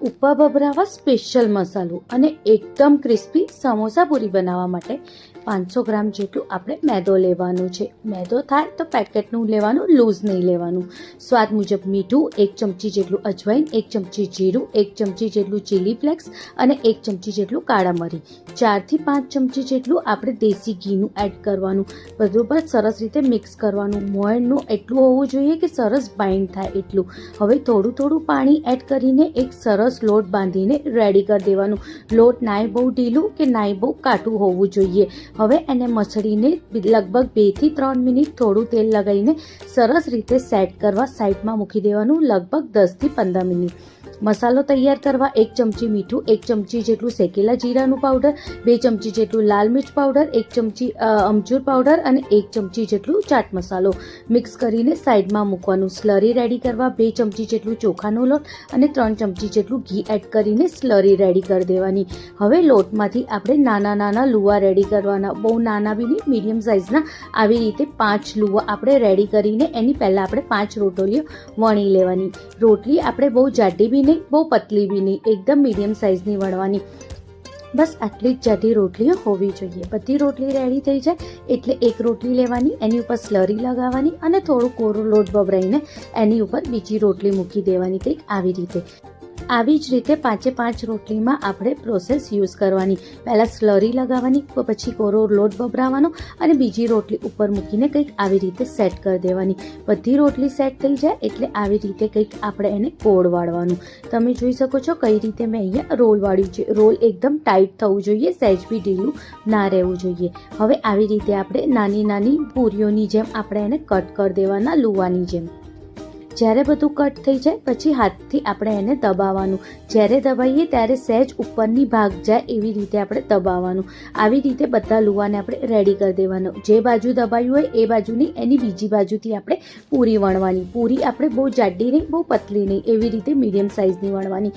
ઉપા ભભરાવા special મસાલો અને એકદમ ક્રિસ્પી સમોસા પૂરી બનાવવા માટે 500 ગ્રામ જેટલું આપણે મેદો લેવાનું છે. મેદો થાય તો પેકેટનું લેવાનું, લૂઝ નહીં લેવાનું. સ્વાદ મુજબ મીઠું, 1 ચમચી જેટલું અજવાઈન, 1 ચમચી જીરું, 1 ચમચી જેટલું ચીલી ફ્લેક્સ અને 1 ચમચી જેટલું કાળા મરી. 4 થી 5 ચમચી જેટલું આપણે દેશી ઘીનું એડ કરવાનું. બરોબર સરસ રીતે મિક્સ કરવાનું. મોયણનું એટલું હોવું જોઈએ કે સરસ બાઇન્ડ થાય એટલું. હવે થોડું થોડું પાણી એડ કરીને એક સરસ લોટ બાંધીને રેડી કરી દેવાનું. લોટ નાય બહુ ઢીલું કે નાય બહુ કાટું હોવું જોઈએ. હવે એને મસળીને લગભગ 2 થી 3 મિનિટ થોડું તેલ લગાવીને સરસ રીતે સેટ કરવા સાઈડમાં મૂકી દેવાનું. લગભગ 10 થી 15 મિનિટ. મસાલો તૈયાર કરવા 1 ચમચી મીઠું, 1 ચમચી જેટલું શેકેલા જીરાનું પાવડર, 2 ચમચી જેટલું લાલ મિર્ચ પાવડર, 1 ચમચી અમચૂર પાવડર અને 1 ચમચી જેટલું ચાટ મસાલો મિક્સ કરીને સાઈડમાં મૂકવાનું. સ્લરી રેડી કરવા 2 ચમચી જેટલું ચોખાનો લોટ અને 3 ચમચી જેટલું ઘી એડ કરીને સ્લરી રેડી કરી દેવાની. હવે લોટમાંથી આપણે નાના નાના લુવા રેડી કરવાના. બહુ નાના બી નહીં, મીડિયમ સાઇઝના. આવી રીતે 5 લુવા આપણે રેડી કરીને એની પહેલાં આપણે 5 રોટલીઓ વણી લેવાની. રોટલી આપણે બહુ જાડી બી નહીં, બહુ પતલી બી નહીં, એકદમ મીડિયમ સાઇઝની વણવાની. બસ આટલી જ જાડી રોટલીઓ હોવી જોઈએ. બધી રોટલી રેડી થઈ જાય એટલે એક રોટલી લેવાની, એની ઉપર સ્લરી લગાવવાની અને થોડું કોરો લોટ ભભરાઈને એની ઉપર બીજી રોટલી મૂકી દેવાની. કંઈક આવી રીતે. આવી જ રીતે 5 રોટલીમાં આપણે પ્રોસેસ યુઝ કરવાની. પહેલાં સ્લરી લગાવવાની, પછી કોરો લોટ ભભરાવાનો અને બીજી રોટલી ઉપર મૂકીને કંઈક આવી રીતે સેટ કરી દેવાની. બધી રોટલી સેટ થઈ જાય એટલે આવી રીતે કંઈક આપણે એને ગોળ વાળવાનું. તમે જોઈ શકો છો કઈ રીતે મેં અહીંયા રોલ વાળ્યું છે. રોલ એકદમ ટાઈટ થવું જોઈએ, સહેજ બી ઢીલું ના રહેવું જોઈએ. હવે આવી રીતે આપણે નાની નાની પૂરીઓની જેમ આપણે એને કટ કરી દેવાના, લુવાની જેમ. જ્યારે બધું કટ થઈ જાય પછી હાથથી આપણે એને દબાવવાનું. જ્યારે દબાવીએ ત્યારે સહેજ ઉપરની ભાગ જાય એવી રીતે આપણે દબાવવાનું. આવી રીતે બધા લુવાને આપણે રેડી કરી દેવાનું. જે બાજુ દબાવ્યું હોય એ બાજુની એની બીજી બાજુથી આપણે પૂરી વણવાની. પૂરી આપણે બહુ જાડી નહીં, બહુ પતલી નહીં, એવી રીતે મીડિયમ સાઇઝની વણવાની.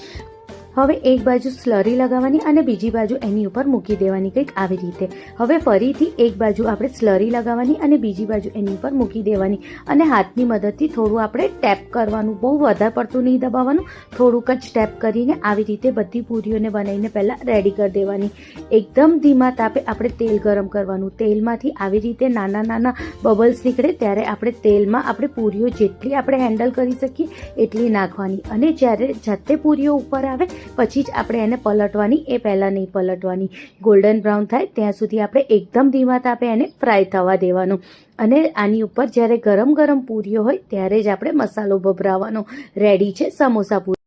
હવે એક બાજુ સ્લરી લગાવવાની અને બીજી બાજુ એની ઉપર મૂકી દેવાની, કંઈક આવી રીતે. હવે ફરીથી એક બાજુ આપણે સ્લરી લગાવવાની અને બીજી બાજુ એની ઉપર મૂકી દેવાની અને હાથની મદદથી થોડું આપણે ટેપ કરવાનું. બહુ વધારે પડતું નહીં દબાવવાનું, થોડુંક જ ટેપ કરીને આવી રીતે બધી પૂરીઓને બનાવીને પહેલાં રેડી કરી દેવાની. એકદમ ધીમા તાપે આપણે તેલ ગરમ કરવાનું. તેલમાંથી આવી રીતે નાના નાના બબલ્સ નીકળે ત્યારે આપણે તેલમાં આપણે પૂરીઓ જેટલી આપણે હેન્ડલ કરી શકીએ એટલી નાખવાની. અને જ્યારે જાતે પૂરીઓ ઉપર આવે પછી જ આપણે એને પલટવાની, એ પહેલાં નહીં પલટવાની. ગોલ્ડન બ્રાઉન થાય ત્યાં સુધી આપણે એકદમ ધીમા તાપે એને ફ્રાય થવા દેવાનું. અને આની ઉપર જ્યારે ગરમ ગરમ પૂરીઓ હોય ત્યારે જ આપણે મસાલો ભભરાવવાનો. રેડી છે સમોસા પૂરી.